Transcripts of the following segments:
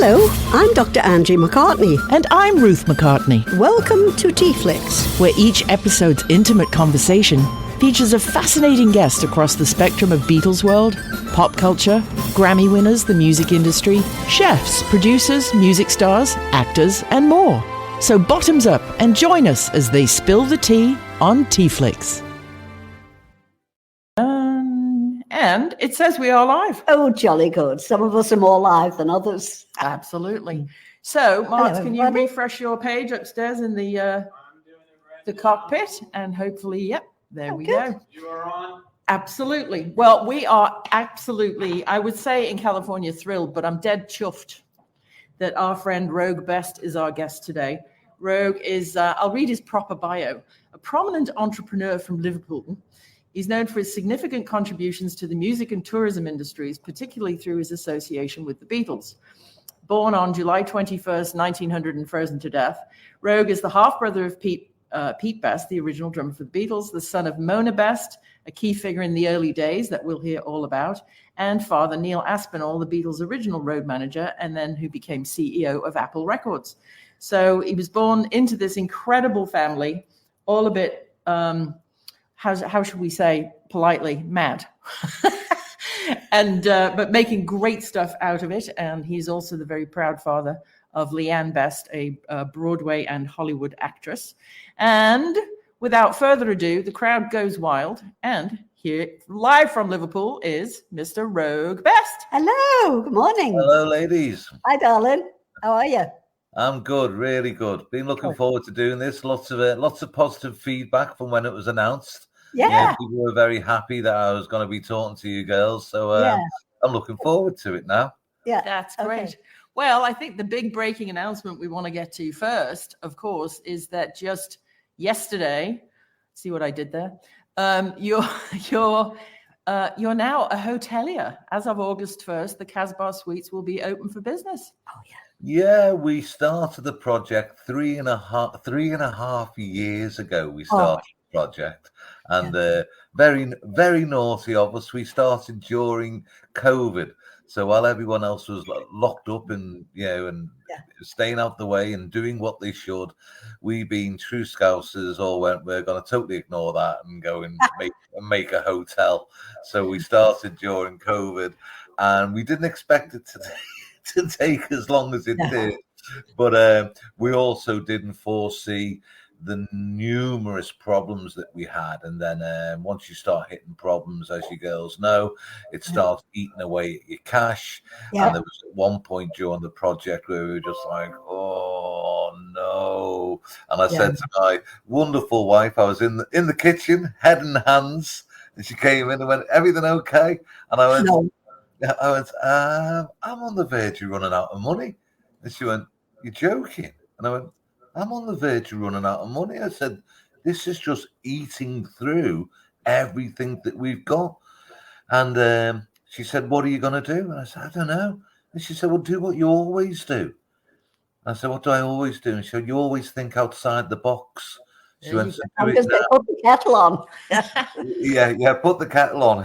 Hello, I'm Dr. Angie McCartney. And I'm Ruth McCartney. Welcome to TeaFlix, where each episode's intimate conversation features a fascinating guest across the spectrum of Beatles world, pop culture, Grammy winners, the music industry, chefs, producers, music stars, actors, and more. So bottoms up and join us as they spill the tea on TeaFlix. And it says we are live. Oh, jolly good. Some of us are more live than others. Absolutely. So, Mark, can you refresh your page upstairs in the cockpit? And hopefully, yep, there we go. You are on. Absolutely. Well, we are absolutely, I would say in California, thrilled, but I'm dead chuffed that our friend Roag Best is our guest today. Roag is, I'll read his proper bio, a prominent entrepreneur from Liverpool. He's known for his significant contributions to the music and tourism industries, particularly through his association with the Beatles. Born on July 21st, 1900 and frozen to death, Roag is the half-brother of Pete Best, the original drummer for the Beatles, the son of Mona Best, a key figure in the early days that we'll hear all about, and father Neil Aspinall, the Beatles' original road manager, and then who became CEO of Apple Records. So he was born into this incredible family, all a bit... how should we say politely, mad, and but making great stuff out of it. And he's also the very proud father of Leanne Best, a Broadway and Hollywood actress. And without further ado, the crowd goes wild. And here, live from Liverpool, is Mr. Roag Best. Hello, good morning. Hello, ladies. Hi, darling. How are you? I'm good, really good. Been looking forward to doing this. Lots of positive feedback from when it was announced. Yeah. People were very happy that I was going to be talking to you girls. So I'm looking forward to it now. Yeah. That's great. Okay. Well, I think the big breaking announcement we want to get to first, of course, is that just yesterday, see what I did there? You're now a hotelier. As of August 1st, the Casbah Suites will be open for business. Oh, yeah. Yeah, we started the project three and a half years ago. We started the project, and very, very naughty of us. We started during COVID, so while everyone else was locked up and staying out the way and doing what they should, we, being true Scousers, all went, we're going to totally ignore that and go and make a hotel. So we started during COVID, and we didn't expect it to take as long as it did, but we also didn't foresee the numerous problems that we had. And then once you start hitting problems, as you girls know, it starts eating away at your cash. And there was at one point during the project where we were just like, oh no. And I said to my wonderful wife, I was in the kitchen, head and hands, and she came in and went, everything okay? And I went, no. I'm on the verge of running out of money. And she went, you're joking? And I went, I'm on the verge of running out of money. I said, this is just eating through everything that we've got. And she said, what are you going to do? And I said, I don't know. And she said, well, do what you always do. I said, what do I always do? And she said, you always think outside the box. She went, I'm just going to put the kettle on. yeah, put the kettle on.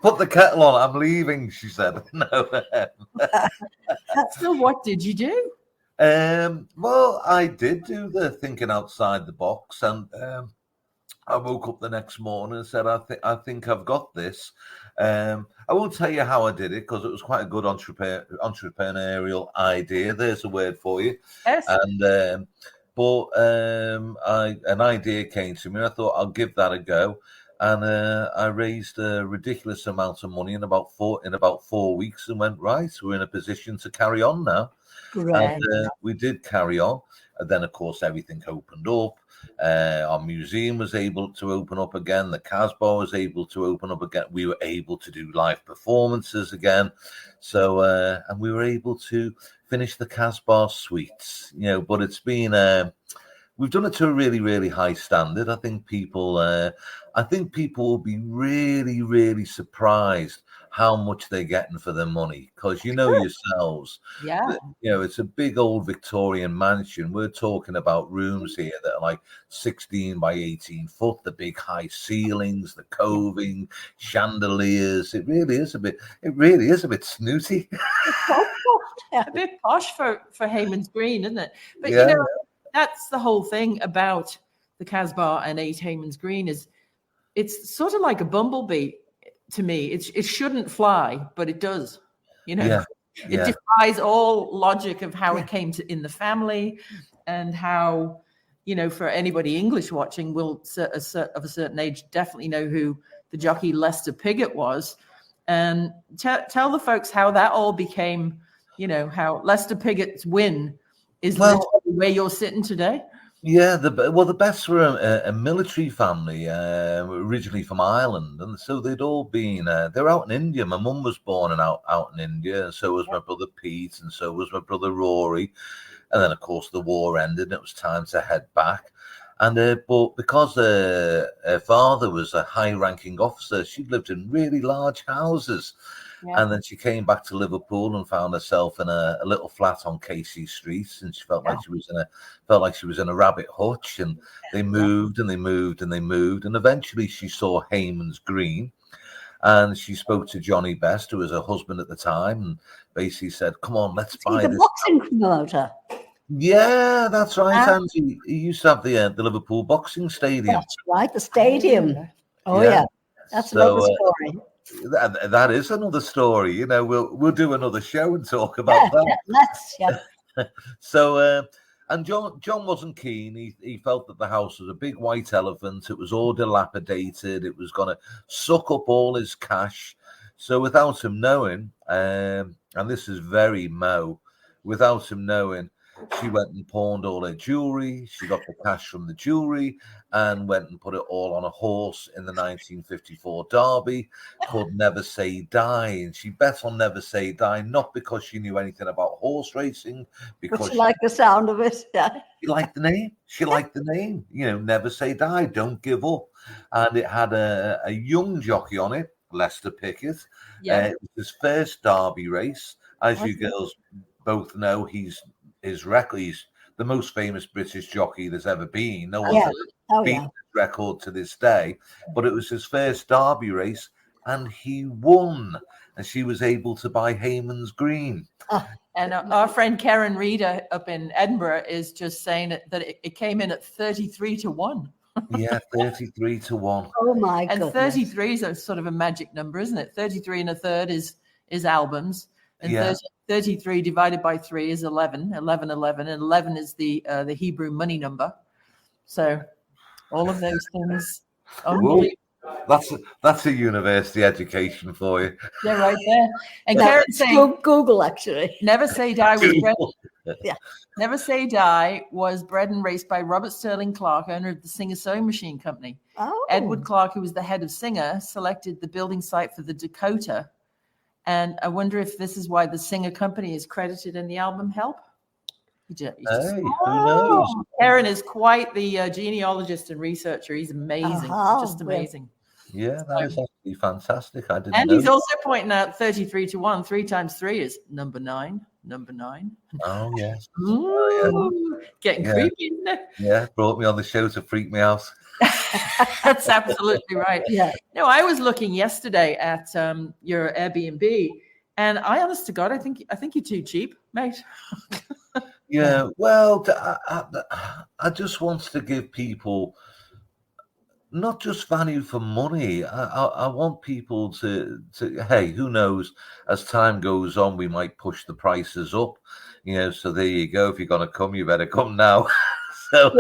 Put the kettle on. I'm leaving, she said. No. So what did you do? Well, I did do the thinking outside the box, and I woke up the next morning and said, I think I've got this. I won't tell you how I did it because it was quite a good entrepreneurial idea. There's a word for you. Yes. And But an idea came to me, and I thought I'll give that a go. And I raised a ridiculous amount of money in about 4 weeks, and went, right, we're in a position to carry on now. Right. And we did carry on. And then, of course, everything opened up. Our museum was able to open up again. The Casbah was able to open up again. We were able to do live performances again. So, and we were able to finish the Casbah Suites, but it's been, we've done it to a really, really high standard. I think people will be really, really surprised how much they're getting for their money, because you know yourselves, Yeah. that, you know, it's a big old Victorian mansion. We're talking about rooms here that are like 16 by 18 foot, the big high ceilings, the coving, chandeliers. It really is a bit snooty. A bit posh for Hayman's Green, isn't it? But Yeah. you know, that's the whole thing about the Casbah and 8 Hayman's Green is it's sort of like a bumblebee to me. It shouldn't fly, but it does. You know, it defies all logic of how it came to in the family, and how, you know, for anybody English watching will of a certain age definitely know who the jockey Lester Piggott was, and tell the folks how that all became. You know, how Lester Piggott's win is literally where you're sitting today. Yeah, the Bests were a military family, originally from Ireland, and so they'd all been. They were out in India. My mum was born out in India, and so was my brother Pete, and so was my brother Rory. And then, of course, the war ended, and it was time to head back. And but because her father was a high-ranking officer, she'd lived in really large houses. Yeah. And then she came back to Liverpool and found herself in a little flat on Casey Street, and she felt like she was in a rabbit hutch. And they moved and they moved and they moved, and eventually she saw Hayman's Green, and she spoke to Johnny Best, who was her husband at the time, and basically said, "Come on, let's buy this boxing promoter." Yeah, that's right, Angie. He used to have the Liverpool boxing stadium. That's right, the stadium. Oh yeah. That's another story. That is another story. You know, we'll do another show and talk about that. Let's. So, and John wasn't keen. He felt that the house was a big white elephant. It was all dilapidated. It was going to suck up all his cash. So, without him knowing, and this is very Mo, without him knowing, she went and pawned all her jewelry. She got the cash from the jewelry and went and put it all on a horse in the 1954 Derby called Never Say Die. And she bet on Never Say Die, not because she knew anything about horse racing, because she liked the sound of it. Yeah. She liked the name. She liked the name. You know, Never Say Die, don't give up. And it had a young jockey on it, Lester Piggott. Yeah. It was his first Derby race. As you girls both know, his record, he's the most famous British jockey there's ever been. No one's beaten his record to this day, but it was his first Derby race and he won, and she was able to buy Hayman's Green. And our friend Karen Reeder up in Edinburgh is just saying that it came in at 33-1. Yeah, 33-1. Oh my god! And 33 is a sort of a magic number, isn't it? 33 and a third is albums. And 33 divided by 3 is 11, and 11 is the Hebrew money number. So all of those things. That's a university education for you. Yeah, right there. And Karen saying Google actually. Never Say Die was Never Say Die was bred and raced by Robert Sterling Clark, owner of the Singer Sewing Machine Company. Oh. Edward Clark, who was the head of Singer, selected the building site for the Dakota. And I wonder if this is why the Singer Company is credited in the album Help. Who knows? Aaron is quite the genealogist and researcher. He's amazing, just amazing. Yeah, that is actually fantastic. I didn't and know. He's also pointing out 33-1. 3 times 3 is number 9. Oh, yes. Getting creepy, isn't it? Yeah, brought me on the show to freak me out. That's absolutely right. Yeah. No, I was looking yesterday at your Airbnb, and honest to God, I think you're too cheap, mate. Yeah, well, I just want to give people not just value for money. I want people to hey, who knows? As time goes on, we might push the prices up. You know, so there you go. If you're going to come, you better come now. So,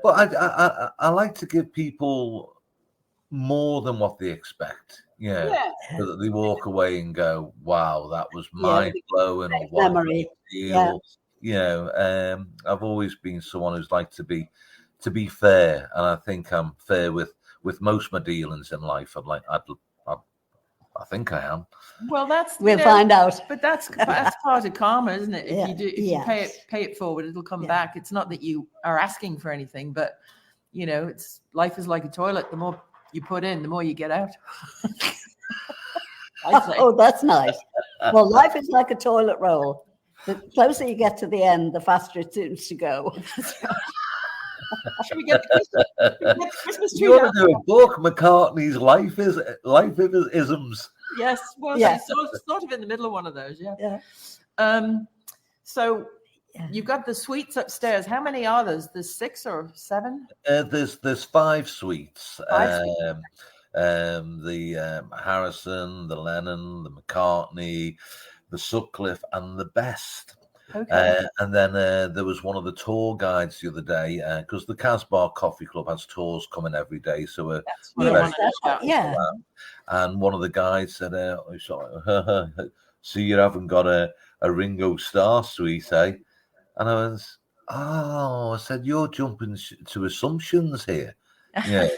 but I like to give people more than what they expect. Yeah. So that they walk away and go, "Wow, that was mind blowing!" Or what memory. You know, I've always been someone who's like to be fair, and I think I'm fair with most of my dealings in life. I think I am. Well, we'll find out. But that's part of karma, isn't it? If you pay it forward, it'll come back. It's not that you are asking for anything, but you know, life is like a toilet. The more you put in, the more you get out. I'd say. Oh, that's nice. Well, life is like a toilet roll. The closer you get to the end, the faster it seems to go. Should we get the Christmas tree You ought down? to do a book, McCartney's life isms. Yes, well, Yeah. she's sort of in the middle of one of those, yeah. Yeah. So Yeah. you've got the suites upstairs. How many are there? There's 6 or 7? There's 5 suites. 5 suites. The Harrison, the Lennon, the McCartney, the Sutcliffe, and the Best. Okay. And then there was one of the tour guides the other day, because the Casbah Coffee Club has tours coming every day. So That's what I Yes, wanted to that's know. yeah. and one of the guys said, oh, sorry, so you haven't got a Ringo Starr suite, eh? And I was, I said, you're jumping to assumptions here. Yeah.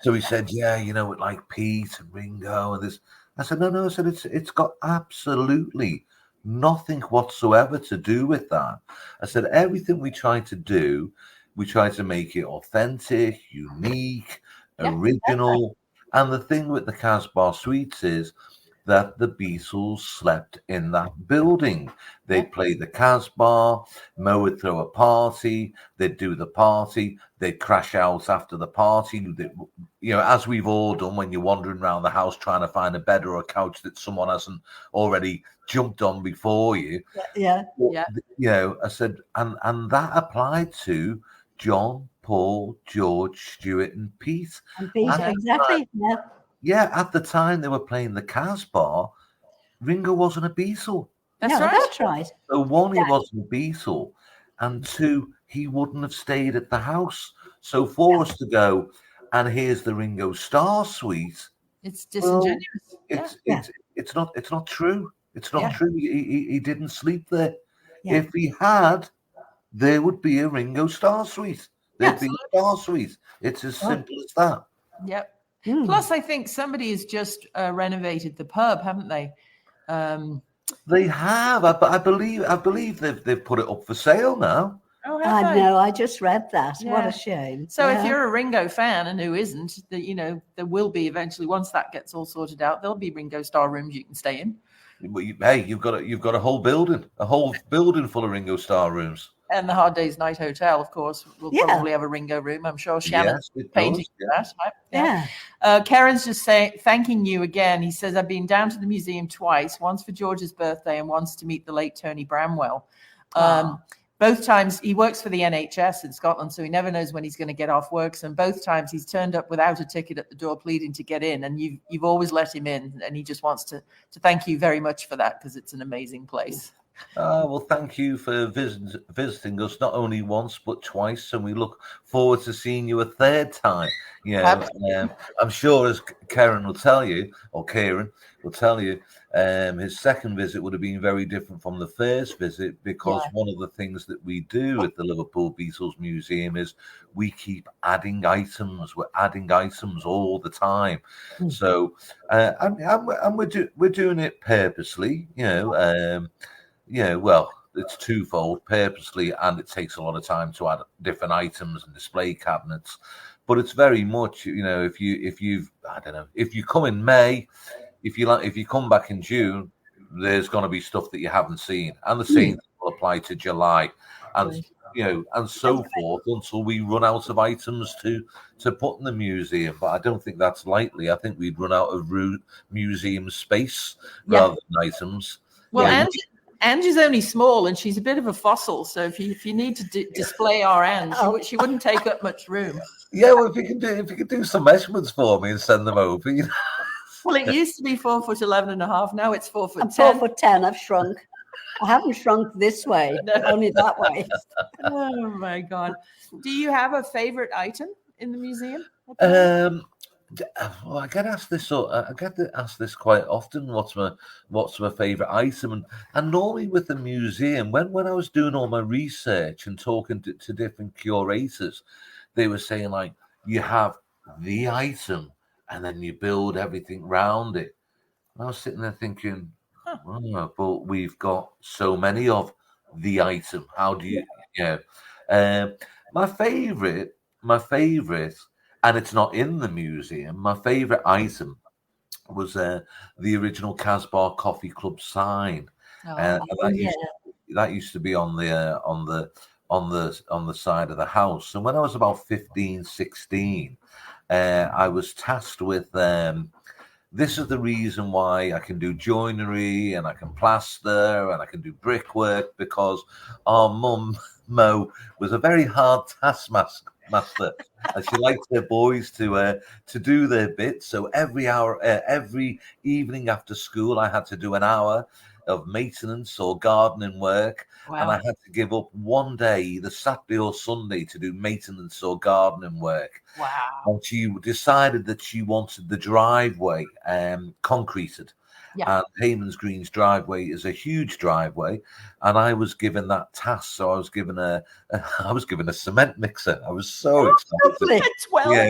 So he said, yeah, like Pete and Ringo and this. I said, no. I said, it's got absolutely nothing whatsoever to do with that. I said, everything we try to do, we try to make it authentic, unique, original. And the thing with the Casbah Suites is that the Beatles slept in that building. They'd play the Casbah, Mo would throw a party, they'd do the party, they'd crash out after the party. As we've all done when you're wandering around the house trying to find a bed or a couch that someone hasn't already jumped on before you. Yeah. I said, and that applied to John, Paul, George, Stuart, and Pete. And Pete, exactly. Yeah. Yeah, at the time they were playing the Casbah, Ringo wasn't a Beatle. That's No, right. that's right. So one, he wasn't a Beatle, and 2, he wouldn't have stayed at the house. So for us to go, and here's the Ringo Starr suite. It's disingenuous. It's not true. It's not Yeah. true. He didn't sleep there. Yeah. If he had, there would be a Ringo Starr suite. There'd be a Starr suite. It's as simple as that. Yep. Mm. Plus, I think somebody has just renovated the pub, haven't they? They have. I believe they've put it up for sale now. Oh, I have they? know. I just read that. What Yeah. a shame. So Yeah. if you're a Ringo fan, and who isn't, there will be eventually, once that gets all sorted out, there'll be Ringo Starr rooms you can stay in. Hey, you've got a whole building full of Ringo Starr rooms. And the Hard Day's Night Hotel, of course, will probably have a Ringo room. I'm sure Shannon's painting that. Right? Yeah. Karen's just thanking you again. He says, I've been down to the museum twice, once for George's birthday and once to meet the late Tony Bramwell. Both times he works for the NHS in Scotland, so he never knows when he's going to get off work. And both times he's turned up without a ticket at the door, pleading to get in. And you've always let him in. And he just wants to thank you very much for that, because it's an amazing place. Well, thank you for visiting us not only once but twice, and we look forward to seeing you a third time. I'm sure, as Karen will tell you, or Kieran will tell you, his second visit would have been very different from the first visit, because one of the things that we do at the Liverpool Beatles Museum is we keep adding items. We're adding items all the time. So, and we're doing it purposely, well, it's twofold, purposely, and it takes a lot of time to add different items and display cabinets. But it's very much, if you come in May, if you come back in June, there's going to be stuff that you haven't seen, and the same will apply to July, and and so forth, until we run out of items to put in the museum. But I don't think that's likely. I think we'd run out of museum space rather than items. Well, Angie's only small, and she's a bit of a fossil. So if you need to display our Ange, she wouldn't take up much room. Yeah, well, if you could do some measurements for me and send them over. Well, it used to be 4'11.5". Now it's 4'10". I'm 4'10". I've shrunk. I haven't shrunk this way, only that way. Oh my God! Do you have a favorite item in the museum? Well, I get asked this. I get asked this quite often. What's my favorite item? And normally with the museum, when I was doing all my research and talking to different curators, they were saying, like, you have the item and then you build everything around it. And I was sitting there thinking, but we've got so many of the item. How do you? My favorite. And it's not in the museum. My favorite item was the original Casbah Coffee Club sign. And that used to be on the side of the house. And when I was about 15, 16, I was tasked with this is the reason why I can do joinery and I can plaster and I can do brickwork, because our mum, Mo, was a very hard taskmaster. And she liked her boys to do their bit. So every evening after school, I had to do an hour of maintenance or gardening work. Wow. And I had to give up one day, either Saturday or Sunday, to do maintenance or gardening work. Wow. And she decided that she wanted the driveway concreted. Yeah. And Hayman's Green's driveway is a huge driveway, and I was given that task. So I was given a cement mixer. I was so excited.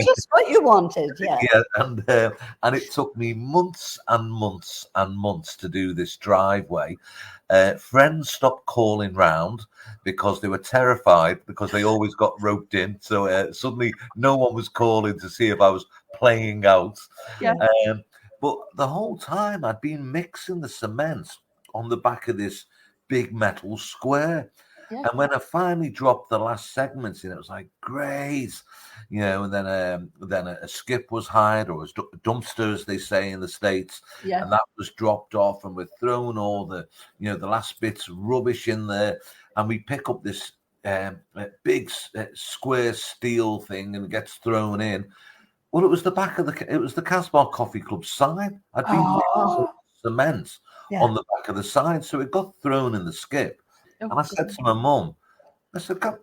Just what you wanted. Yeah. And it took me months and months and months to do this driveway. Friends stopped calling round because they were terrified, because they always got roped in. So suddenly no one was calling to see if I was playing out. Yeah. But the whole time I'd been mixing the cement on the back of this big metal square. Yeah. And when I finally dropped the last segments in, it was like, great. And then a skip was hired, or a dumpster, as they say in the States. Yeah. And that was dropped off, and we're throwing all the last bits of rubbish in there. And we pick up this big square steel thing, and it gets thrown in. Well, it was the Casbah Coffee Club sign. I'd been cement on the back of the sign, so it got thrown in the skip. And I said to my mum, I said, can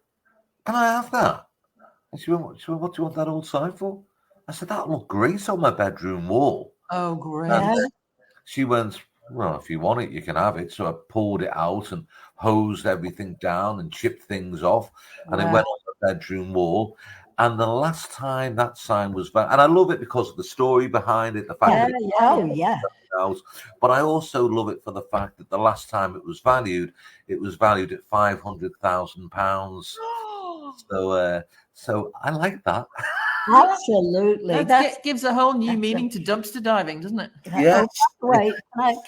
I have that? And she went, what do you want that old sign for? I said, that'll look great on my bedroom wall. Oh, great. And she went, well, if you want it, you can have it. So I pulled it out and hosed everything down and chipped things off. And it went on the bedroom wall. And the last time that sign was and I love it because of the story behind it, the fact that but I also love it for the fact that the last time it was valued at £500,000. So I like that. Absolutely. That gives a whole new meaning to dumpster diving, doesn't it? Yes. Wait,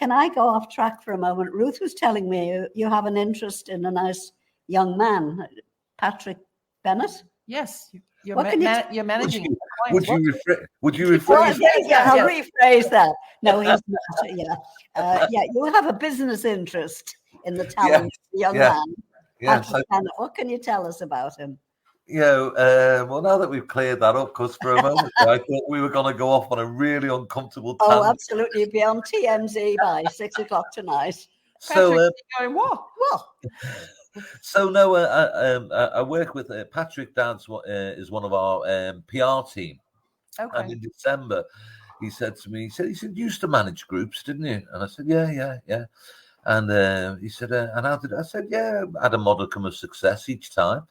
can I go off track for a moment? Ruth was telling me you have an interest in a nice young man, Patrick Bennett. Yes. You're managing. Would you rephrase? I'll rephrase that. No, he's not. You have a business interest in the talent young man. Yes. What can you tell us about him? Well, now that we've cleared that up, because for a moment I thought we were going to go off on a really uncomfortable tangent. Oh, absolutely. You'll be on TMZ by 6:00 tonight. So, going what? So no, I work with Patrick. Dad's is one of our PR team. Okay. And in December, he said to me, he said, you used to manage groups, didn't you? And I said, yeah. And he said, and how did I said, yeah, I had a modicum of success each time.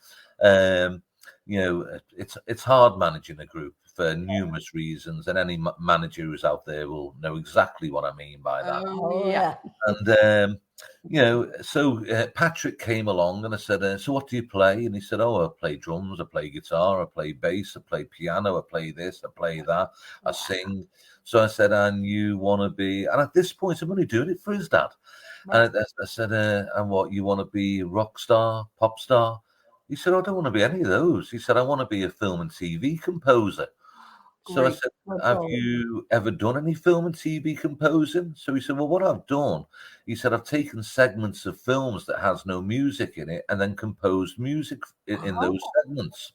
It's hard managing a group for numerous reasons, and any manager who's out there will know exactly what I mean by that. Oh, yeah. And so Patrick came along, and I said, so what do you play? And he said, I play drums, I play guitar, I play bass, I play piano, I play this, I play that, I sing. So I said, and you want to be, and at this point I'm only doing it for his dad. Right. And I said, and what, you want to be a rock star, pop star? He said, I don't want to be any of those. He said, I want to be a film and TV composer. So I said, have you ever done any film and TV composing? So he said, well, what I've done, he said, I've taken segments of films that has no music in it and then composed music in those segments.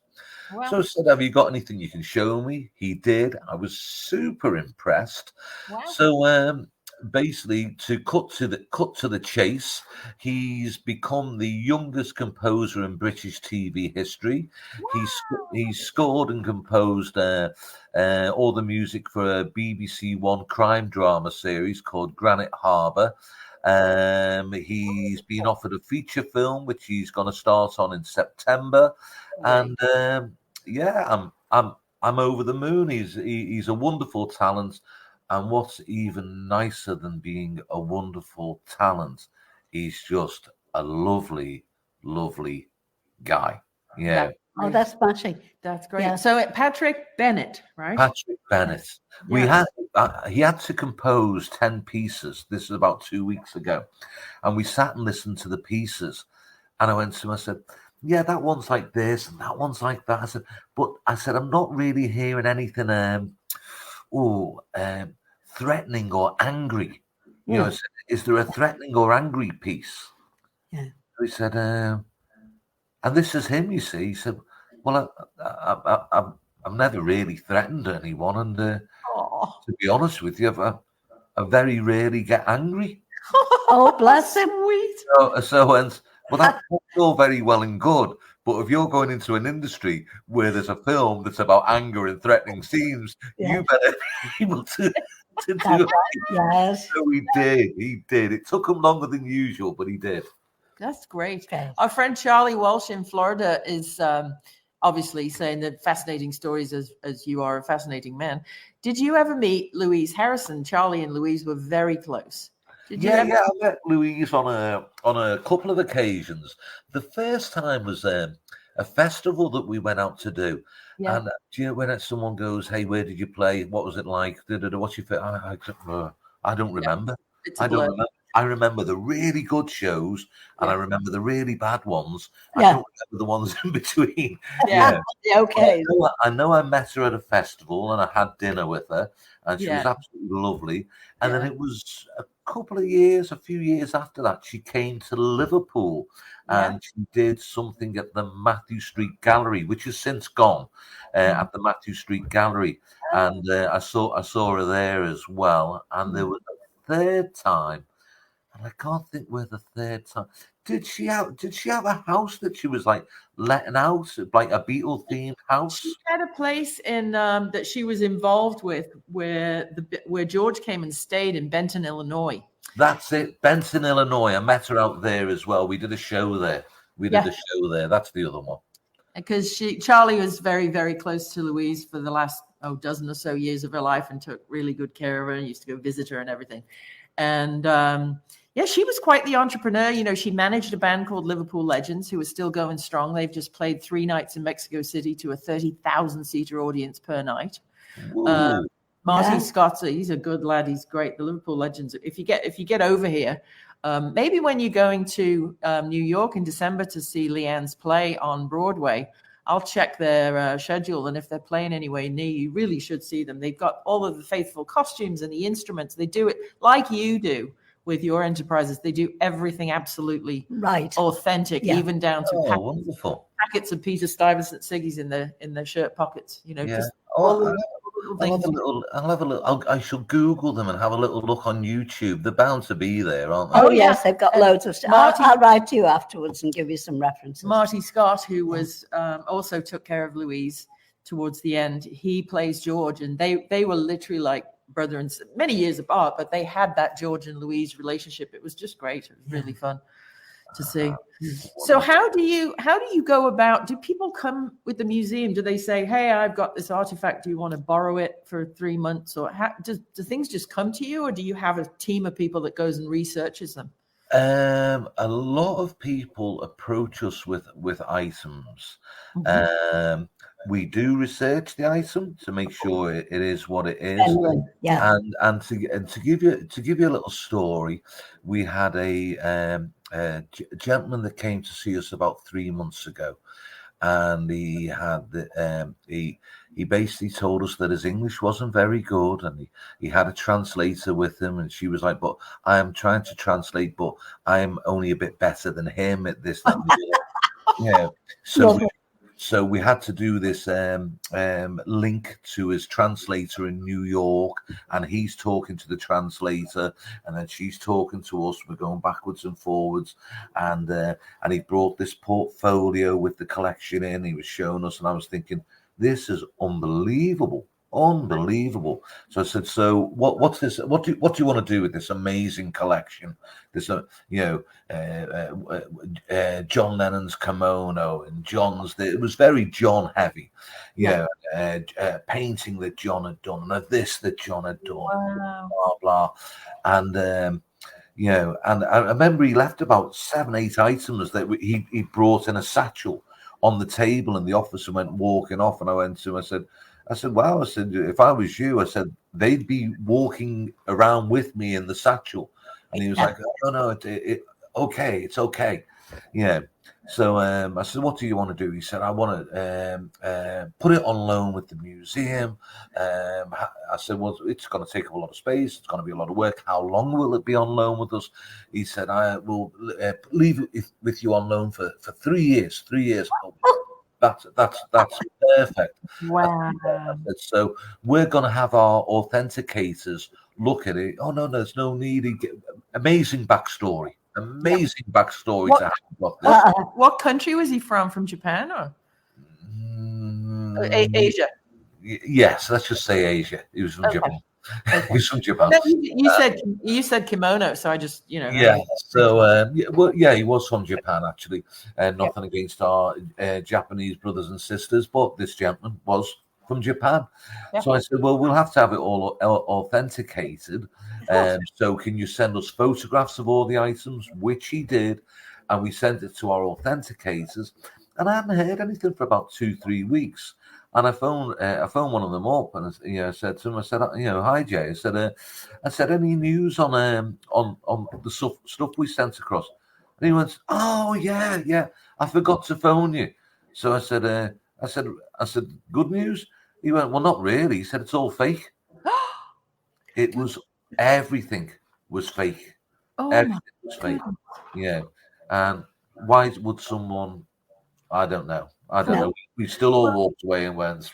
Wow. So I said, have you got anything you can show me? He did. I was super impressed. Wow. So basically, to cut to the chase, he's become the youngest composer in British TV history. Wow. He's scored and composed all the music for a BBC One crime drama series called Granite Harbour. He's been offered a feature film which he's going to start on in September, and I'm over the moon. He's a wonderful talent. And what's even nicer than being a wonderful talent, he's just a lovely, lovely guy. Yeah. Oh, that's smashing. That's great. Yeah. So Patrick Bennett, right? Patrick Bennett. We Yeah. had he had to compose 10 pieces. This is about 2 weeks ago, and we sat and listened to the pieces. And I went to him. I said, "Yeah, that one's like this, and that one's like that." I said, I'm not really hearing anything, threatening or angry. You know, I said, is there a threatening or angry piece? Yeah. He said, and this is him. You see, he said, "Well, I've never really threatened anyone, and to be honest with you, I very rarely get angry." Oh, bless him. Sweet. Well, that's all very well and good, but if you're going into an industry where there's a film that's about anger and threatening scenes, you better be able to do it. Yes. So he did. It took him longer than usual, but he did. That's great. Okay. Our friend Charlie Walsh in Florida is obviously saying that fascinating stories as you are a fascinating man. Did you ever meet Louise Harrison? Charlie and Louise were very close. I met Louise on a couple of occasions. The first time was a festival that we went out to do. Yeah. And when someone goes, "Hey, where did you play? What was it like? What's your I don't remember. It's a blur. Remember. I remember the really good shows, and I remember the really bad ones. I Yeah. don't remember the ones in between. Yeah. Okay. I know I met her at a festival, and I had dinner with her, and she was absolutely lovely. And then it was a few years after that, she came to Liverpool, and she did something at the Matthew Street Gallery, which has since gone, at the Matthew Street Gallery. And I saw her there as well. And there was a third time, and I can't think where the third time. Did she have a house that she was like letting out, like a Beatles themed house? She had a place in that she was involved with where George came and stayed in Benton, Illinois. That's it, Benton, Illinois. I met her out there as well. We did a show there. That's the other one. Because Charlie was very, very close to Louise for the last dozen or so years of her life and took really good care of her and used to go visit her and everything. And she was quite the entrepreneur. You know, she managed a band called Liverpool Legends, who is still going strong. They've just played 3 nights in Mexico City to a 30,000-seater audience per night. Marty Scott, he's a good lad. He's great. The Liverpool Legends. If you get over here, maybe when you're going to New York in December to see Leanne's play on Broadway, I'll check their schedule, and if they're playing anywhere near you, really should see them. They've got all of the faithful costumes and the instruments. They do it like you do with your enterprises. They do everything absolutely authentic, even down to packets of Peter Stuyvesant ciggies in their shirt pockets. You know, just I'll have a look. I shall Google them and have a little look on YouTube. They're bound to be there, aren't they? Oh, yes, they've got loads of stuff. I'll write to you afterwards and give you some references. Marty Scott, who was also took care of Louise towards the end, he plays George, and they were literally like brother and many years apart, but they had that George and Louise relationship. It was just great. It was really fun to see. So how do you go about? Do people come with the museum? Do they say, "Hey, I've got this artifact. Do you want to borrow it for 3 months?" Or do things just come to you, or do you have a team of people that goes and researches them? A lot of people approach us with items. We do research the item to make sure it is what it is. And to give you a little story, we had a gentleman that came to see us about 3 months ago, and he had he basically told us that his English wasn't very good, and he had a translator with him, and she was like, "But I am trying to translate, but I'm only a bit better than him at this." So we had to do this link to his translator in New York, and he's talking to the translator, and then she's talking to us. We're going backwards and forwards, and he brought this portfolio with the collection in. He was showing us, and I was thinking, this is unbelievable. So I said, "So what's this? What do you want to do with this amazing collection? This John Lennon's kimono and John's. It was very John heavy, painting that John had done, and this that John had done, blah blah." And and I remember he left about 7-8 items that he brought in a satchel on the table, and the officer went walking off, and I went to him, I said, wow, I said, if I was you, I said, they'd be walking around with me in the satchel. And he was like, oh, no, okay, it's okay. Yeah. So I said, what do you want to do? He said, I want to put it on loan with the museum. I said, well, it's going to take up a lot of space. It's going to be a lot of work. How long will it be on loan with us? He said, I will leave it with you on loan for 3 years. 3 years. That's perfect. Wow. So we're going to have our authenticators look at it. Oh, no, there's no need. Amazing backstory. Amazing backstory to have. What country was he from? From Japan or Asia? Yes, let's just say Asia. He was from Japan. Okay. He's from Japan. No, you said kimono, so I just Yeah. So he was from Japan actually. Nothing against our Japanese brothers and sisters, but this gentleman was from Japan. Yeah. So I said, well, we'll have to have it all authenticated. So can you send us photographs of all the items, which he did, and we sent it to our authenticators. And I hadn't heard anything for about 2-3 weeks. And I phoned one of them up, and I said to him, I said, hi Jay. I said, any news on the stuff we sent across? And he went, oh yeah, I forgot to phone you. So I said, good news. He went, well, not really. He said, it's all fake. It was everything was fake. Oh, everything was fake. Yeah, and why would someone? I don't know. know. We still all walked away and went.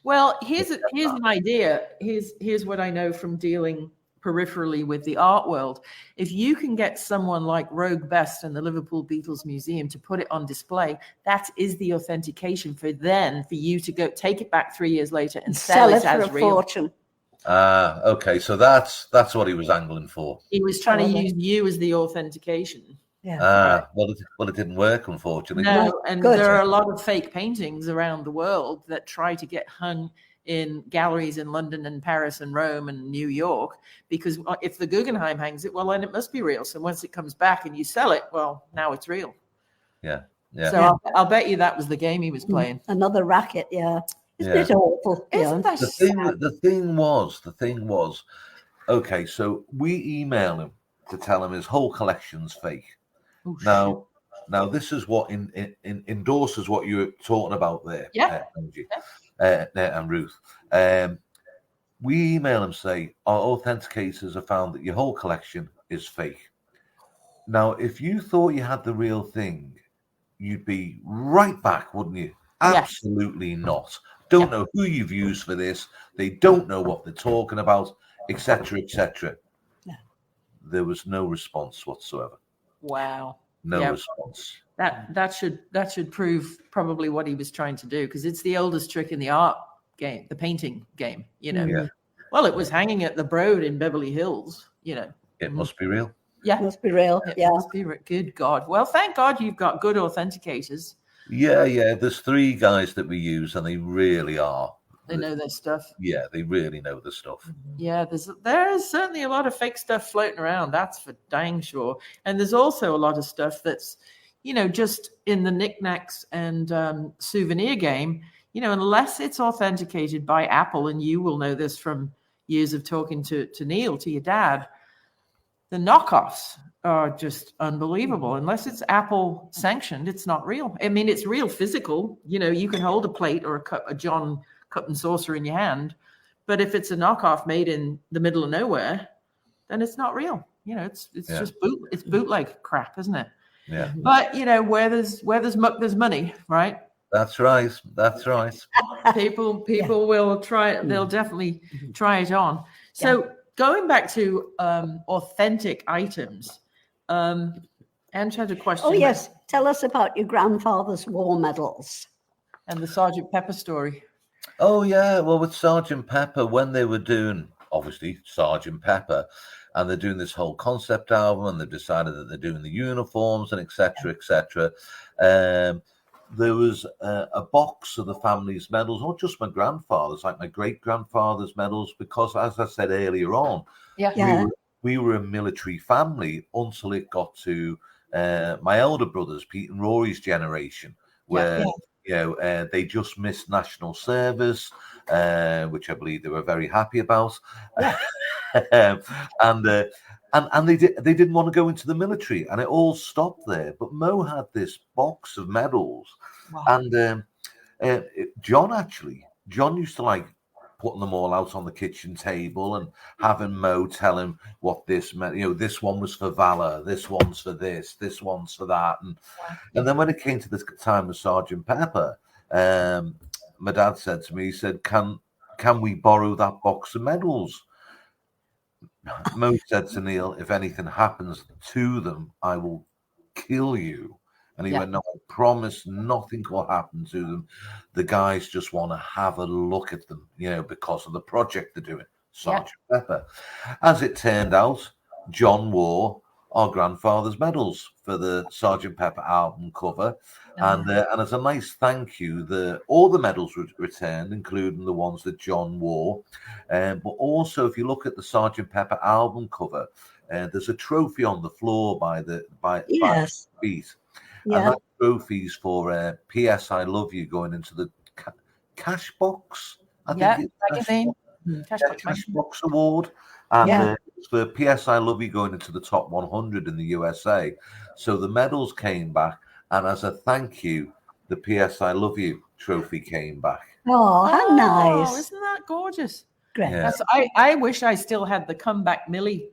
Well, here's an idea. Here's what I know from dealing peripherally with the art world. If you can get someone like Roag Best and the Liverpool Beatles Museum to put it on display, that is the authentication for you to go take it back 3 years later and sell it as real. Fortune. Okay, so that's what he was angling for. He was trying to use you as the authentication. Yeah. Well, it didn't work, unfortunately. No, and there are a lot of fake paintings around the world that try to get hung in galleries in London and Paris and Rome and New York, because if the Guggenheim hangs it, well, then it must be real. So once it comes back and you sell it, well, now it's real. Yeah. So I'll bet you that was the game he was playing. Another racket, Isn't it awful? Isn't that the thing was, okay, so we email him to tell him his whole collection's fake. Oh, now this is what endorses what you were talking about there, Angie, and Ruth. We email him, say our authenticators have found that your whole collection is fake. Now, if you thought you had the real thing, you'd be right back, wouldn't you? Absolutely not. Don't know who you've used for this. They don't know what they're talking about, etc., etc. Yeah. There was no response whatsoever. Wow. No response. That should prove probably what he was trying to do, because it's the oldest trick in the art game, the painting game. Yeah. Well, it was hanging at the Broad in Beverly Hills. It must be real. Yeah, it must be real. It must be real. Good God. Well, thank God you've got good authenticators. Yeah. There's 3 guys that we use, and they really are. They know their stuff. Yeah, they really know the stuff. Yeah, there's certainly a lot of fake stuff floating around. That's for dang sure. And there's also a lot of stuff that's, just in the knickknacks and souvenir game. Unless it's authenticated by Apple, and you will know this from years of talking to Neil, to your dad, the knockoffs are just unbelievable. Unless it's Apple sanctioned, it's not real. I mean, it's real physical. You can hold a plate or a John cup and saucer in your hand, but if it's a knockoff made in the middle of nowhere, then it's not real. It's just bootleg crap, isn't it? Yeah. But where there's muck, there's money, right? That's right. People will try it. They'll definitely try it on. So going back to authentic items, Ange had a question. Oh yes, tell us about your grandfather's war medals and the Sergeant Pepper story. Oh yeah, well, with Sergeant Pepper, when they were doing obviously Sergeant Pepper, and they're doing this whole concept album, and they've decided that they're doing the uniforms and etc. etc. There was a box of the family's medals, not just my grandfather's, like my great grandfather's medals, because as I said earlier on, we were a military family until it got to my elder brothers, Pete and Rory's generation, where they just missed national service, which I believe they were very happy about. Yeah. And they didn't want to go into the military, and it all stopped there. But Mo had this box of medals, and John used to like putting them all out on the kitchen table and having Mo tell him what this meant. This one was for valor, this one's for this one's for that, and then when it came to the time of Sergeant Pepper, my dad said to me, he said, "Can we borrow that box of medals?" Mo said to Neil, "If anything happens to them, I will kill you." And he went, "No, I promise nothing will happen to them. The guys just want to have a look at them, because of the project they're doing." Sergeant Pepper. As it turned out, John wore our grandfather's medals for the Sergeant Pepper album cover. And as a nice thank you, all the medals were returned, including the ones that John wore. But also, if you look at the Sergeant Pepper album cover, there's a trophy on the floor by the feet. Yeah. And that trophy's for P.S. I Love You going into the cash box. I think it's cash box award. And it's for P.S. I Love You going into the top 100 in the USA. So the medals came back. And as a thank you, the P.S. I Love You trophy came back. Oh, how nice. Isn't that gorgeous? Great. Yeah. I wish I still had the Comeback Millie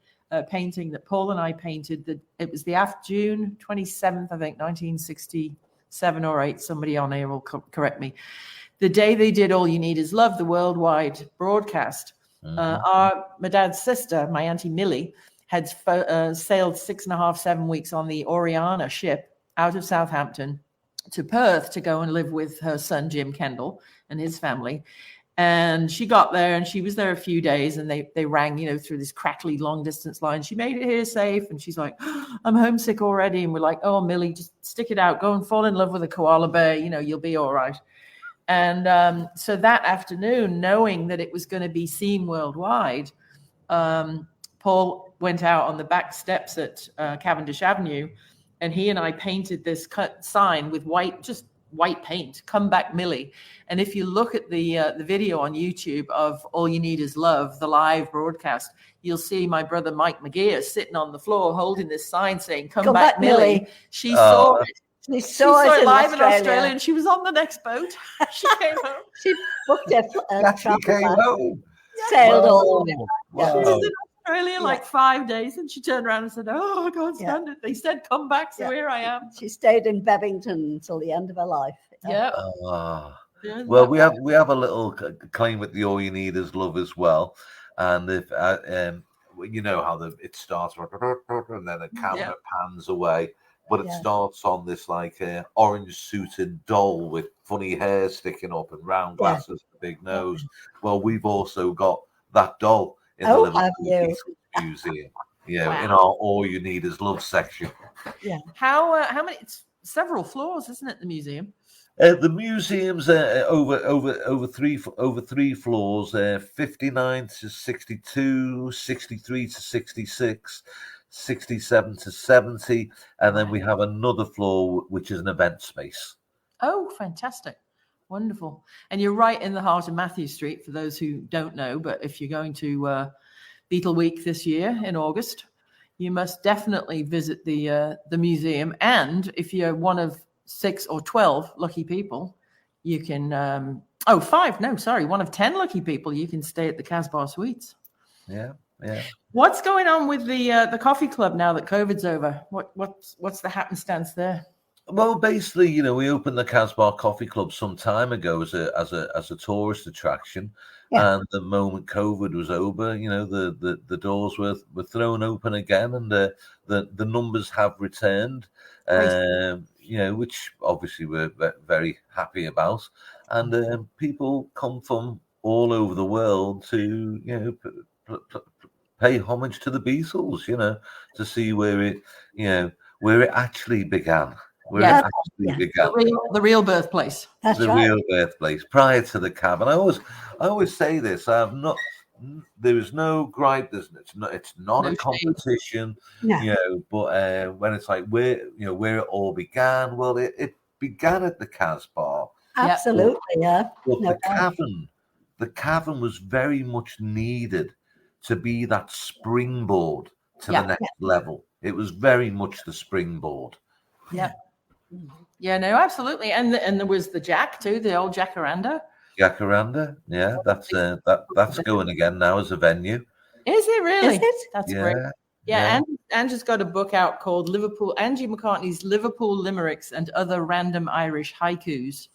painting that Paul and I painted. It was the June 27th, I think, 1967 or 8. Somebody on air will correct me. The day they did All You Need Is Love, the worldwide broadcast. My dad's sister, my Auntie Millie, had sailed 6.5-7 weeks on the Oriana ship out of Southampton to Perth to go and live with her son, Jim Kendall, and his family. And she got there and she was there a few days, and they rang, through this crackly long distance line. She made it here safe. And she's like, "I'm homesick already." And we're like, "Oh, Millie, just stick it out. Go and fall in love with a koala bear. You'll be all right." And so that afternoon, knowing that it was going to be seen worldwide, Paul went out on the back steps at Cavendish Avenue, and he and I painted this cut sign with white paint, "Comeback Millie." And if you look at the video on YouTube of All You Need Is Love, the live broadcast, you'll see my brother Mike McGeer sitting on the floor holding this sign saying, "Come back, Millie." She saw it. She saw it live in Australia, and she was on the next boat. She came home. She booked a She came home. Sailed all. She was in Australia like 5 days, and she turned around and said, "Oh, I can't stand it." They said, "Come back," so here I am. She stayed in Bevington until the end of her life. Yeah. Well, we have a little claim with the All You Need Is Love as well, and if you know how it starts, and then the camera pans away, but it starts on this like orange suited doll with funny hair sticking up and round glasses, and a big nose. Well, we've also got that doll in the Liverpool Museum. In our All You Need Is Love section. Yeah. How many? It's several floors, isn't it? The museum. The museum's over three floors. 59 to 62, 63 to 66, 67 to 70, and then we have another floor which is an event space. Oh, fantastic. Wonderful. And you're right in the heart of Matthew Street, for those who don't know, but if you're going to Beatle Week this year in August, you must definitely visit the museum. And if you're one of 6 or 12 lucky people, you can one of 10 lucky people, you can stay at the Casbah Suites. Yeah. What's going on with the coffee club now that COVID's over? What's the happenstance there? Well, basically, we opened the Casbah Coffee Club some time ago as a tourist attraction, and the moment COVID was over, the doors were thrown open again, and the numbers have returned, which obviously we're very happy about, and people come from all over the world to pay homage to the Beatles, to see where it actually began. The real birthplace. That's the right. real birthplace prior to the cab. And I always say this: there is no gripe. It's not a competition. No. But when it's like where it all began, well, it began at the Casbah. Absolutely, yeah. But No doubt. the cavern was very much needed to be that springboard to the next level. It was very much the springboard. Yeah. Yeah, no, absolutely. And there was the Jack too, the old Jacaranda. Jacaranda, yeah, that's going again now as a venue. Is it really? Is it? That's great. Yeah, yeah. Angie's got a book out called Angie McCartney's Liverpool Limericks and Other Random Irish Haikus.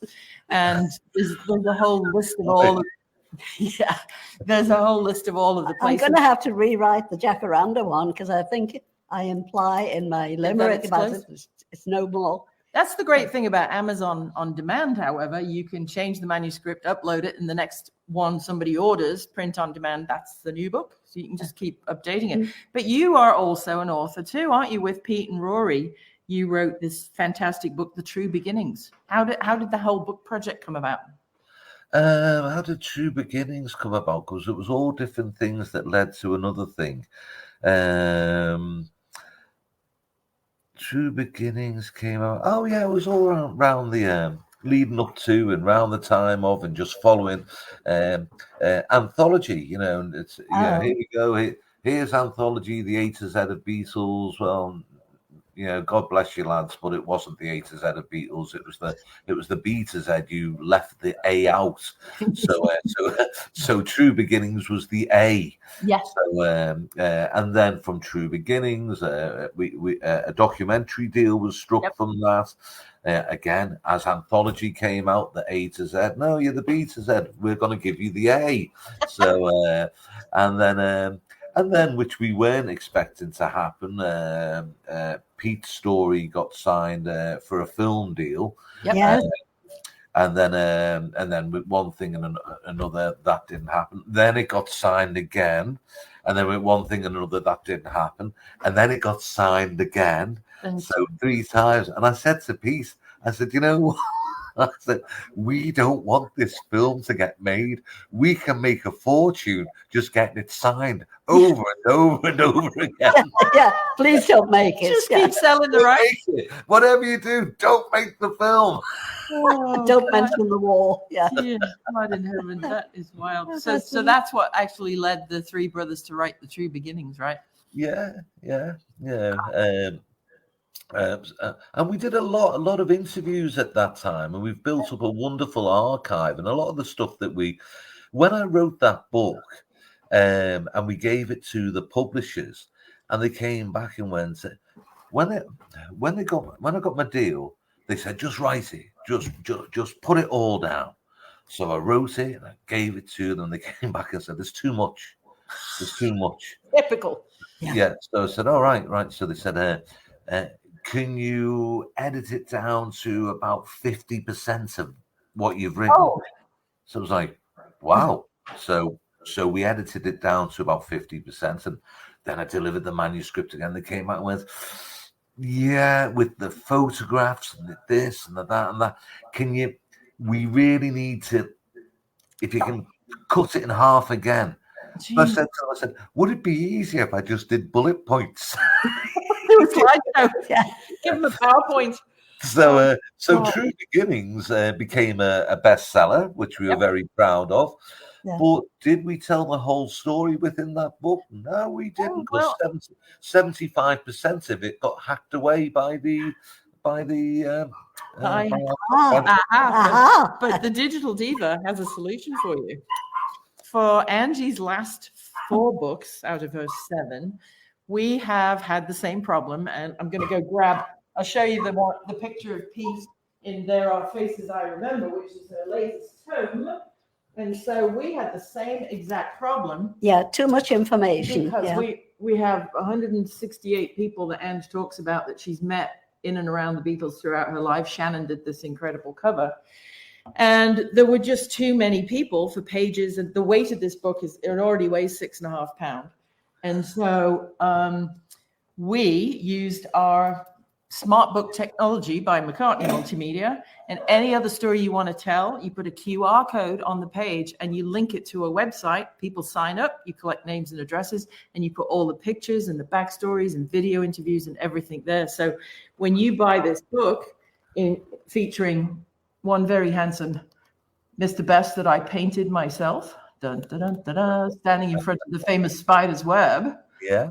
And there's a whole list of all of, there's a whole list of all of the places. I'm going to have to rewrite the Jacaranda one because I think I imply in my limerick about it, it's no more. That's the great thing about Amazon on demand, however. You can change the manuscript, upload it, and the next one somebody orders, print on demand, that's the new book. So you can just keep updating it. But you are also an author too, aren't you? With Pete and Rory, you wrote this fantastic book, The True Beginnings. How did the whole book project come about? How did True Beginnings come about? Because it was all different things that led to another thing. True Beginnings came out. Oh yeah, it was all around the leading up to and around the time of and just following anthology. You know, and it's here we go. Here's anthology, the A to Z of Beatles. Well, you know, God bless you, lads, but it wasn't the A to Z of Beatles. It was the B to Z. You left the A out. So True Beginnings was the A. Yes. So and then from True Beginnings, we a documentary deal was struck from that. Again, as anthology came out, the A to Z. No, you're the B to Z. We're going to give you the A. So and then, which we weren't expecting to happen, Pete's story got signed for a film deal. Yes. And then with one thing and another, that didn't happen. Then it got signed again. And then with one thing and another, that didn't happen. And then it got signed again. So 3 times. And I said to Pete, I said, you know what? I said, we don't want this film to get made. We can make a fortune just getting it signed over and over and over again. Yeah, please don't make it. Just keep selling the rights. Whatever you do, don't make the film. Don't mention the war. Yeah. God in heaven, that is wild. So that's what actually led the 3 brothers to write The True Beginnings, right? Yeah. And we did a lot of interviews at that time, and we've built up a wonderful archive. And a lot of the stuff that when I wrote that book, and we gave it to the publishers, and they came back and went, when I got my deal, they said, just write it, just put it all down. So I wrote it and I gave it to them. They came back and said, there's too much. Typical. Yeah. So I said, all right. So they said, can you edit it down to about 50% of what you've written? So I was like, wow. So we edited it down to about 50%, and then I delivered the manuscript again. They came out and went, yeah, with the photographs and this and that and that. We really need to, if you can cut it in half again. So I said, would it be easier if I just did bullet points? Give them a PowerPoint. So True Beginnings became a bestseller, which we were very proud of. Yeah. But did we tell the whole story within that book? No, we didn't. Because 75% of it got hacked away by the. But the Digital Diva has a solution for you. For Angie's last 4 books out of her 7, we have had the same problem, and I'm going to go I'll show you the picture of Pete in There Are Faces I Remember, which is her latest tome. And so we had the same exact problem. Yeah, too much information. Because we have 168 people that Ange talks about that she's met in and around the Beatles throughout her life. Shannon did this incredible cover. And there were just too many people for pages. And the weight of this book it already weighs 6.5 pounds. And so we used our Smart Book technology by McCartney Multimedia, and any other story you want to tell, you put a QR code on the page and you link it to a website. People sign up, you collect names and addresses, and you put all the pictures and the backstories and video interviews and everything there. So when you buy this book, featuring one very handsome Mr. Best that I painted myself, dun, dun, dun, dun, dun, standing in front of the famous spider's web. Yeah.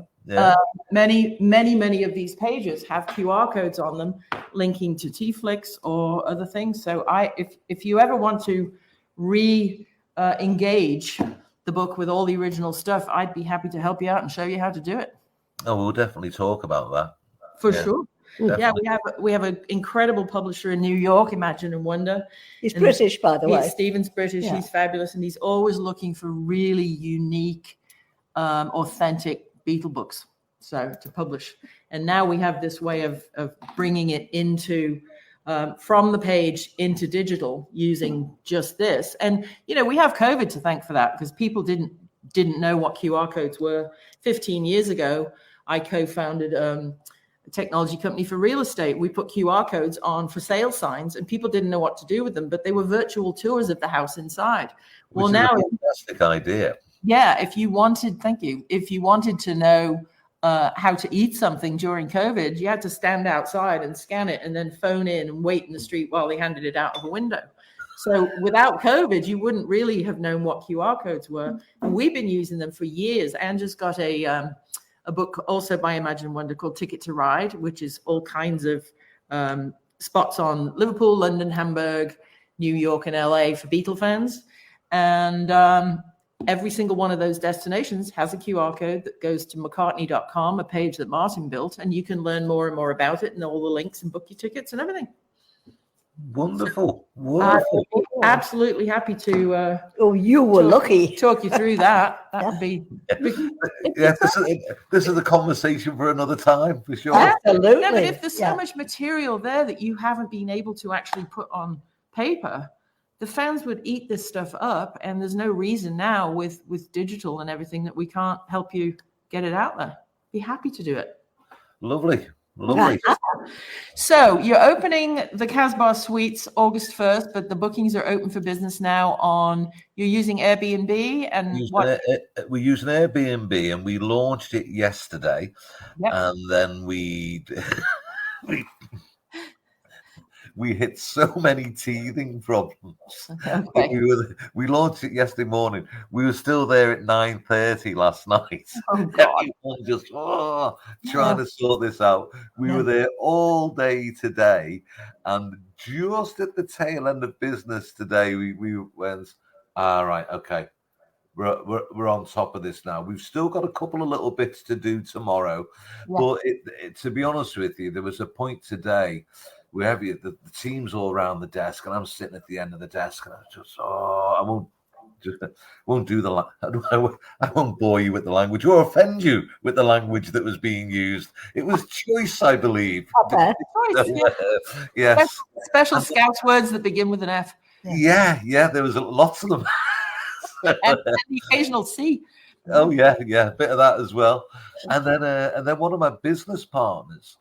Many of these pages have QR codes on them linking to TeaFlix or other things. So if you ever want to engage the book with all the original stuff, I'd be happy to help you out and show you how to do it. Oh, we'll definitely talk about that. For sure. Definitely. Yeah, we have an incredible publisher in New York, Imagine and Wonder. He's British, by the way. Stephen's British. Yeah. He's fabulous, and he's always looking for really unique, authentic Beatle books to publish. And now we have this way of bringing it into from the page into digital using just this. And we have COVID to thank for that, because people didn't know what QR codes were. 15 years ago, I co-founded a technology company for real estate. We put QR codes on for sale signs, and people didn't know what to do with them, but they were virtual tours of the house inside. Which is a fantastic idea. Yeah, if you wanted to know how to eat something during COVID, you had to stand outside and scan it and then phone in and wait in the street while they handed it out of a window. So without COVID, you wouldn't really have known what QR codes were. And we've been using them for years. Angie's got a book also by Imagine and Wonder called Ticket to Ride, which is all kinds of spots on Liverpool, London, Hamburg, New York, and LA for Beatle fans. And every single one of those destinations has a QR code that goes to McCartney.com, a page that Martin built, and you can learn more and more about it and all the links and book your tickets and everything. Wonderful. Absolutely happy to. You were lucky. Talk you through that. That would be. Yeah, this is a conversation for another time, for sure. Absolutely. Yeah, but if there's so much material there that you haven't been able to actually put on paper, the fans would eat this stuff up, and there's no reason now with digital and everything that we can't help you get it out there. Be happy to do it. Lovely. So you're opening the Casbah Suites August 1st, but the bookings are open for business now you're using Airbnb and we're using Airbnb, and we launched it yesterday. Yep. And then we hit so many teething problems. Okay. We launched it yesterday morning. We were still there at 9:30 last night. Oh God! Everyone just trying to sort this out. We were there all day today, and just at the tail end of business today, we went, all right, okay, we're on top of this now. We've still got a couple of little bits to do tomorrow, but to be honest with you, there was a point today where the team's all around the desk, and I'm sitting at the end of the desk, and I just I won't do I won't bore you with the language or offend you with the language that was being used. It was choice, I believe. Okay. Yes. Special Scouts words that begin with an F. Yeah. There was lots of them. and the occasional C. Oh yeah, a bit of that as well. And then one of my business partners,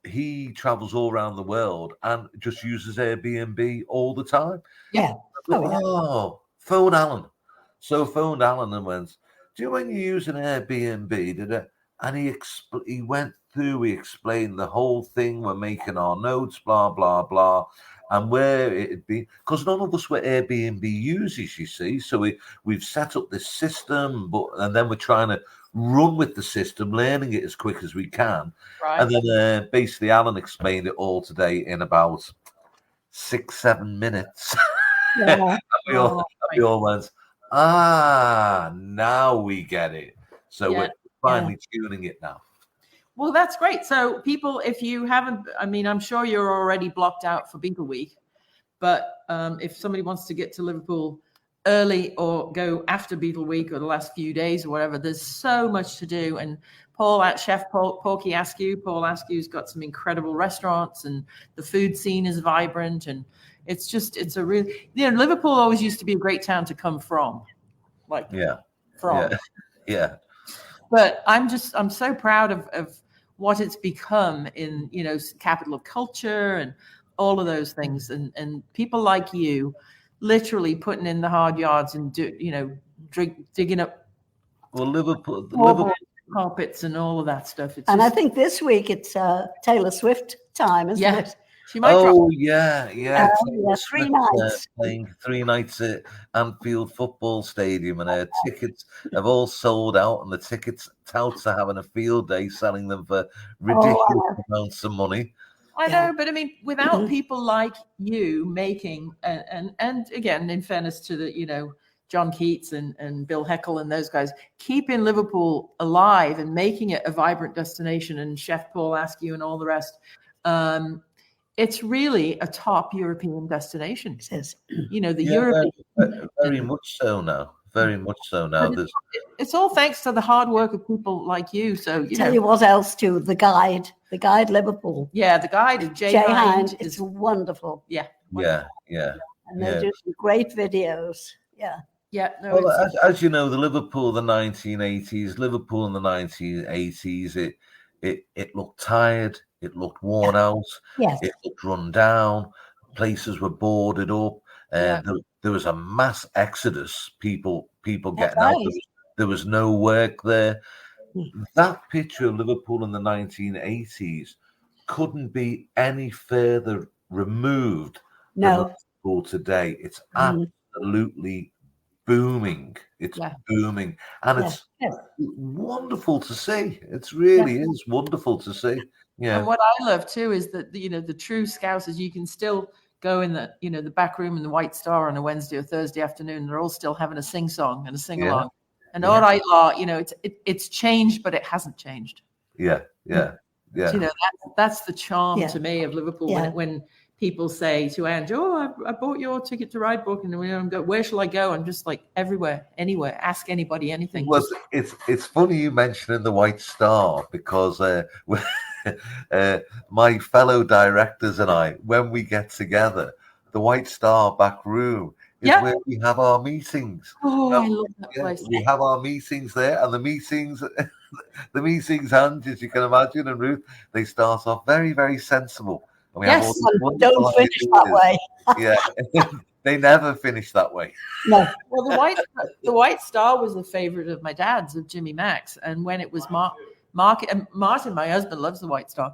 he travels all around the world and just uses Airbnb all the time. Yeah. Phone Alan. So phoned Alan and went, do you know when you use an Airbnb? And he went through, he explained the whole thing. We're making our notes, blah, blah, blah. And where it'd be, because none of us were Airbnb users, you see. So we've set up this system, and then we're trying to run with the system, learning it as quick as we can. Right. And then basically Alan explained it all today in about 6-7 minutes. Yeah. we all went, now we get it. So we're finally tuning it now. Well, that's great. So people, if you haven't, I'm sure you're already blocked out for Beatle Week, but if somebody wants to get to Liverpool early or go after Beatle Week or the last few days or whatever, there's so much to do. And Chef Porky Askew's got some incredible restaurants, and the food scene is vibrant, and it's a real, Liverpool always used to be a great town to come from. Yeah. But I'm so proud of what it's become in, capital of culture and all of those things. And people like you literally putting in the hard yards and digging up Liverpool carpets and all of that stuff. I think this week it's Taylor Swift time, isn't it? She might drop. Oh yeah. Yeah, Taylor 3 Swift, nights. playing 3 nights at Anfield Football Stadium, and her tickets have all sold out, and the tickets touts are having a field day selling them for ridiculous amounts of money. I know, but I mean, without people like you making, and again, in fairness to the, John Keats and Bill Heckle and those guys, keeping Liverpool alive and making it a vibrant destination, and Chef Paul Askew and all the rest, it's really a top European destination. European. Very much so now. Very much so now. It's all thanks to the hard work of people like you. So Tell you what else too, the guide Liverpool. Yeah, the guide, Jay Hind, is it's wonderful. Yeah. And they do some great videos. Yeah. Yeah. No, well, as you know, the Liverpool, the 1980s, Liverpool in the 1980s, it looked tired. It looked worn out. Yes. It looked run down. Places were boarded up. There was a mass exodus. People getting out. There was no work there. That picture of Liverpool in the 1980s couldn't be any further removed than Liverpool today. It's absolutely booming. It's booming, and it's wonderful to see. It really is wonderful to see. Yeah. And what I love too is that the true Scousers, you can still go in the back room in the White Star on a Wednesday or Thursday afternoon. They're all still having a sing song and a sing along. And all right, it's changed, but it hasn't changed. Yeah. That's the charm to me of Liverpool. When people say to Angie, "Oh, I bought your ticket to ride book," and we go, "Where shall I go?" I'm just like, everywhere, anywhere. Ask anybody anything. Well, it's funny you mentioning the White Star, because my fellow directors and I, when we get together, the White Star back room is where we have our meetings. Oh, I love that place. We have our meetings there, and the meetings, and as you can imagine, and Ruth, they start off very, very sensible. And we have all these don't finish that way. Yeah, they never finish that way. No. Well, the White Star was a favorite of my dad's, of Jimmy Max, and when it was Martin, my husband, loves the White Star.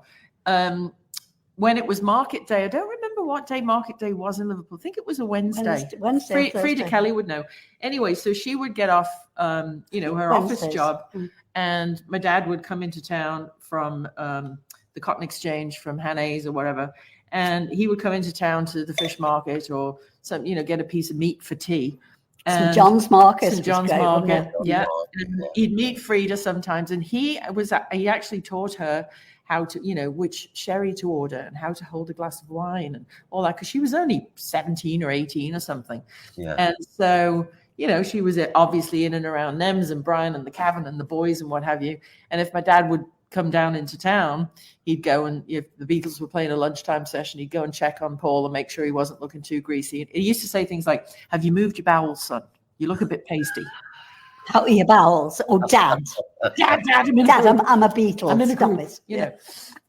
When it was market day, I don't remember what day market day was in Liverpool. I think it was a Wednesday. Frida Kelly would know. Anyway, so she would get off, her office job, and my dad would come into town from the Cotton Exchange, from Hanna's or whatever, and he would come into town to the fish market or some, get a piece of meat for tea. St. John's Market. St. John's Market, yeah. And he'd meet Frida sometimes, and he actually taught her how to, which sherry to order and how to hold a glass of wine and all that, because she was only 17 or 18 or something. Yeah. And so, she was obviously in and around Nems and Brian and the Cavan and the boys and what have you. And if my dad would come down into town, he'd go, and if the Beatles were playing a lunchtime session, he'd go and check on Paul and make sure he wasn't looking too greasy. He used to say things like, "Have you moved your bowels, son? You look a bit pasty." How are your bowels? Or Dad? Dad, I'm a Beatles. I'm in a group, know.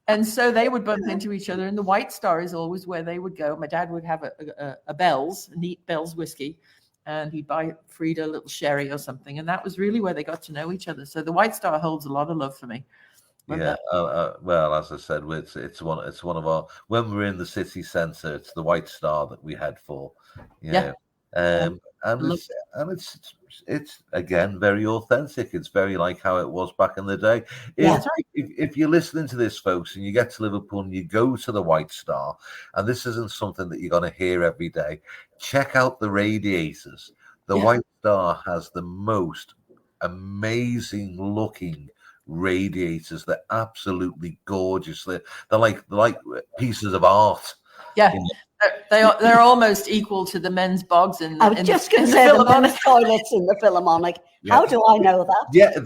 And so they would bump into each other, and the White Star is always where they would go. My dad would have a Bell's, a neat Bell's whiskey, and he'd buy Frida a little sherry or something, and that was really where they got to know each other. So the White Star holds a lot of love for me. Well, as I said, it's one of our, when we're in the city centre, it's the White Star that we head for. And it's again very authentic. It's very like how it was back in the day. If you're listening to this, folks, and you get to Liverpool and you go to the White Star, and this isn't something that you're going to hear every day, check out the radiators. The White Star has the most amazing looking radiators. They're absolutely gorgeous. They're like pieces of art. They're almost equal to the men's bogs in the, I was just going to say the men's toilets in the Philharmonic. How do I know that? Yeah,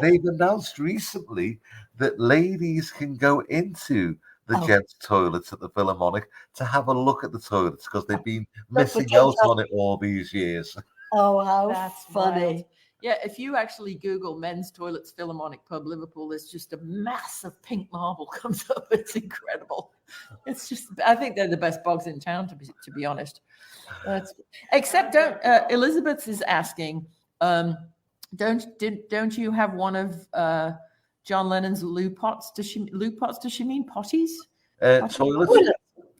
they've announced recently that ladies can go into the gents' toilets at the Philharmonic to have a look at the toilets, because they've been missing out on it all these years. Oh, how that's funny. Wild. Yeah, if you actually Google men's toilets Philharmonic pub Liverpool, there's just a massive pink marble comes up. It's incredible. It's just, I think they're the best bogs in town, to be honest. Except Elizabeth is asking, don't you have one of John Lennon's loo pots? Does she mean potties? Toilet.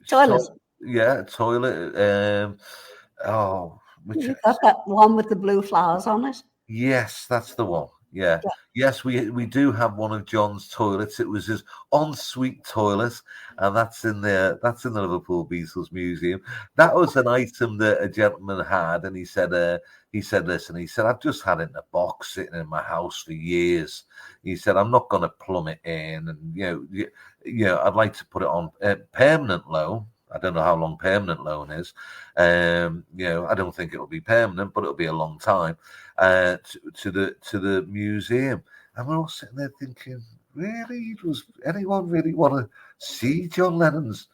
Toilet. Yeah, toilet. Which You got that one with the blue flowers on it? yes, that's the one. Yeah. Yes, we do have one of John's toilets. It was his ensuite toilet, and that's in the Liverpool Beatles Museum. That was an item that a gentleman had, and he said, listen, he said, I've just had it in a box sitting in my house for years. He said, I'm not going to plumb it in, and I'd like to put it on permanent loan. I don't know how long permanent loan is. I don't think it'll be permanent, but it'll be a long time. To the museum, and we're all sitting there thinking, really, does anyone really want to see John Lennon's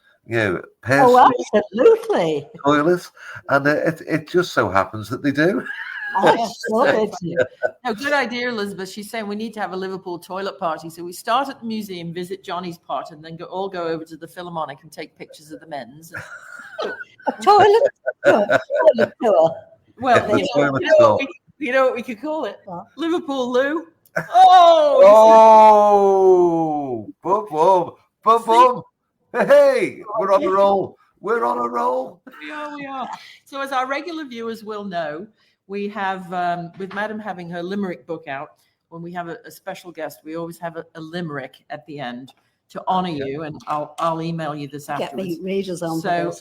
personal absolutely toilet? And it just so happens that they do. No, good idea, Elizabeth. She's saying we need to have a Liverpool toilet party. So we start at the museum, visit Johnny's part, and then all go over to the Philharmonic and take pictures of the men's. A toilet tour. Well, you know what we could call it? What? Liverpool Lou. Boom. Hey, we're on a roll. We're on a roll. We are. So as our regular viewers will know, we have, with Madam having her limerick book out, when we have a special guest, we always have a limerick at the end to honor you, and I'll email you this afterwards. Get me readers on. So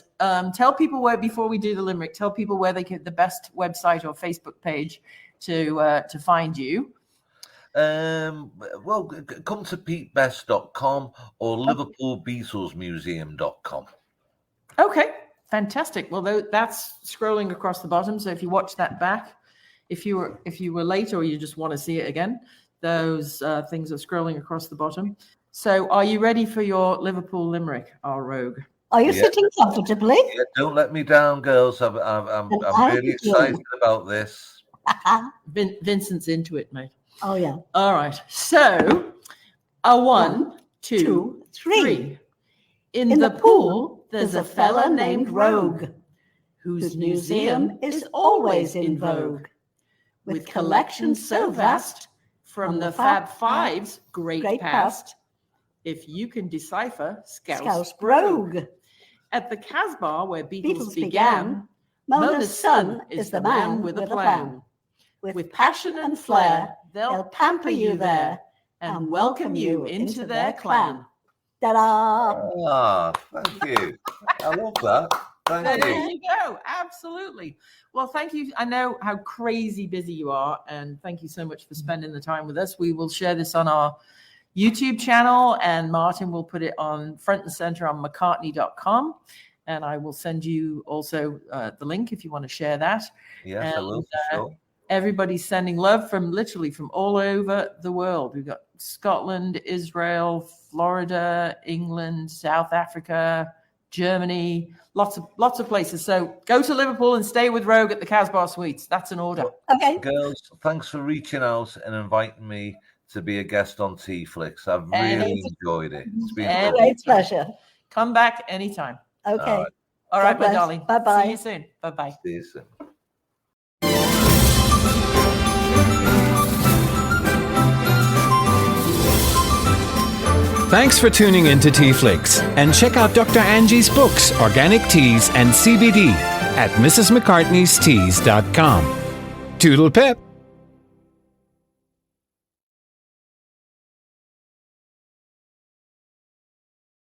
tell people where, before we do the limerick, tell people where they get the best website or Facebook page to find you. Well, come to PeteBest.com or LiverpoolBeatlesMuseum.com. Okay, fantastic. Well, that's scrolling across the bottom. So if you watch that back, if you were late or you just want to see it again, those things are scrolling across the bottom. So are you ready for your Liverpool limerick, our Roag? Are you sitting comfortably? Yeah, don't let me down, girls. I'm really excited about this. Vincent's into it, mate. Oh, yeah. All right. So, a 1, 2, 3. In the pool, there's a fella named Roag, whose museum is always in vogue. With collections so vast, from the Fab Five's great past, if you can decipher Scouse Roag. At the Casbah where Beatles began, Mona's son is the man with a plan. With passion and flair, they'll pamper you there and welcome you into their clan. Ta-da! Thank you. I love that. Thank There you. you go. Absolutely. Well, thank you. I know how crazy busy you are, and thank you so much for spending the time with us. We will share this on our YouTube channel, and Martin will put it on front and center on McCartney.com. And I will send you also the link if you want to share that. Yes, I will for sure. Everybody's sending love from all over the world. We've got Scotland, Israel, Florida, England, South Africa, Germany, lots of places. So go to Liverpool and stay with Roag at the Casbah Suites. That's an order. Okay. Girls, thanks for reaching out and inviting me to be a guest on TeaFlix. I've really enjoyed it. It's been a great pleasure. Come back anytime. Okay. All right, my darling. Bye-bye. See you soon. Bye-bye. See you soon. Thanks for tuning in to TeaFlix, and check out Dr. Angie's books, Organic Teas and CBD at mrsmccartneysteas.com. Toodle pip.